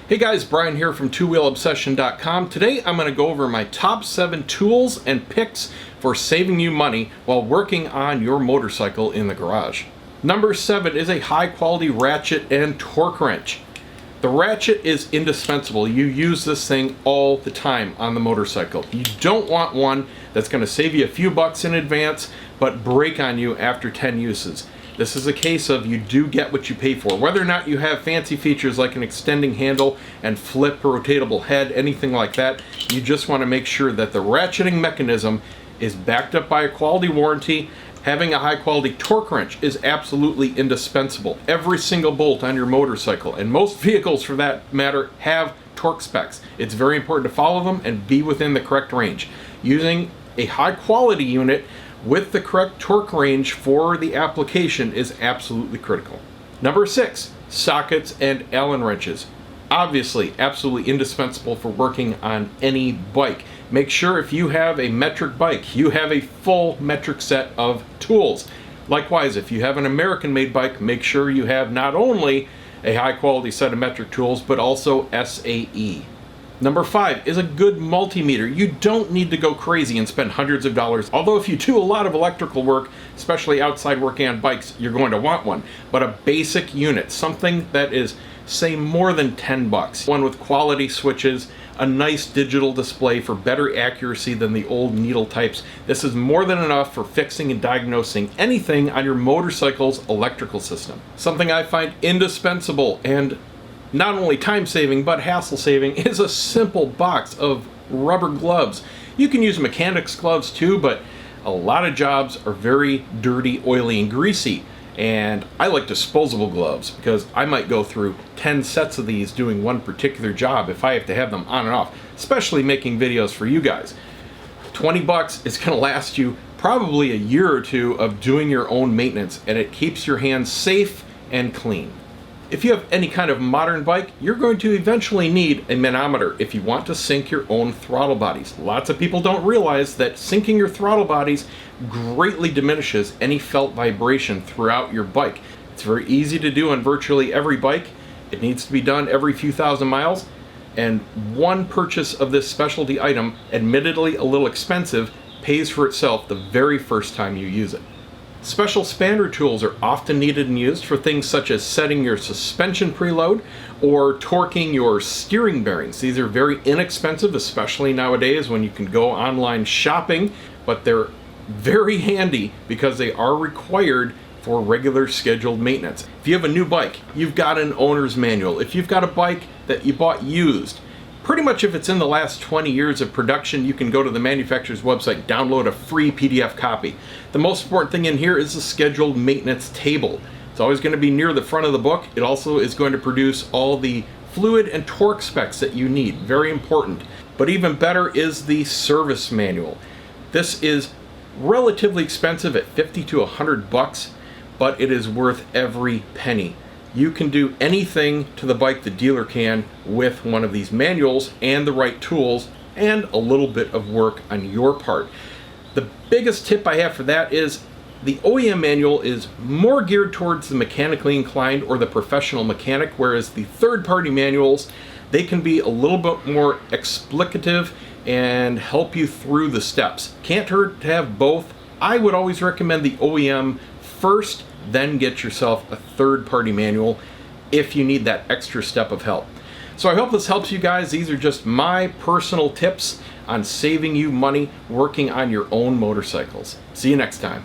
Hey guys, Brian here from TwoWheelObsession.com. Today I'm going to go over my top 7 tools and picks for saving you money while working on your motorcycle in the garage. Number 7 is a high quality ratchet and torque wrench. The ratchet is indispensable. You use this thing all the time on the motorcycle. You don't want one that's going to save you a few bucks in advance but break on you after 10 uses. This is a case of you do get what you pay for. Whether or not you have fancy features like an extending handle and flip rotatable head, anything like that, you just want to make sure that the ratcheting mechanism is backed up by a quality warranty. Having a high quality torque wrench is absolutely indispensable. Every single bolt on your motorcycle, and most vehicles for that matter, have torque specs. It's very important to follow them and be within the correct range. Using a high quality unit with the correct torque range for the application is absolutely critical. Number 6, sockets and Allen wrenches. Obviously, absolutely indispensable for working on any bike. Make sure if you have a metric bike, you have a full metric set of tools. Likewise, if you have an American-made bike, make sure you have not only a high-quality set of metric tools, but also SAE. Number 5 is a good multimeter. You don't need to go crazy and spend hundreds of dollars. Although if you do a lot of electrical work, especially outside working on bikes, you're going to want one. But a basic unit, something that is, say, more than 10 bucks. One with quality switches, a nice digital display for better accuracy than the old needle types. This is more than enough for fixing and diagnosing anything on your motorcycle's electrical system. Something I find indispensable and not only time-saving but hassle-saving is a simple box of rubber gloves. You can use mechanics gloves too, but a lot of jobs are very dirty, oily, and greasy. And I like disposable gloves because I might go through 10 sets of these doing one particular job if I have to have them on and off, especially making videos for you guys. 20 bucks is going to last you probably a year or two of doing your own maintenance, and it keeps your hands safe and clean. If you have any kind of modern bike, you're going to eventually need a manometer if you want to sync your own throttle bodies. Lots of people don't realize that syncing your throttle bodies greatly diminishes any felt vibration throughout your bike. It's very easy to do on virtually every bike. It needs to be done every few thousand miles, and one purchase of this specialty item, admittedly a little expensive, pays for itself the very first time you use it. Special spanner tools are often needed and used for things such as setting your suspension preload or torquing your steering bearings. These are very inexpensive, especially nowadays when you can go online shopping, but they're very handy because they are required for regular scheduled maintenance. If you have a new bike, you've got an owner's manual. If you've got a bike that you bought used, pretty much if it's in the last 20 years of production, you can go to the manufacturer's website, download a free PDF copy. The most important thing in here is the scheduled maintenance table. It's always going to be near the front of the book. It also is going to produce all the fluid and torque specs that you need. Very important. But even better is the service manual. This is relatively expensive at 50 to 100 bucks, but it is worth every penny. You can do anything to the bike the dealer can with one of these manuals and the right tools and a little bit of work on your part. The biggest tip I have for that is the OEM manual is more geared towards the mechanically inclined or the professional mechanic, whereas the third-party manuals, they can be a little bit more explicative and help you through the steps. Can't hurt to have both. I would always recommend the OEM first, then get yourself a third-party manual if you need that extra step of help. So I hope this helps you guys. These are just my personal tips on saving you money working on your own motorcycles. See you next time.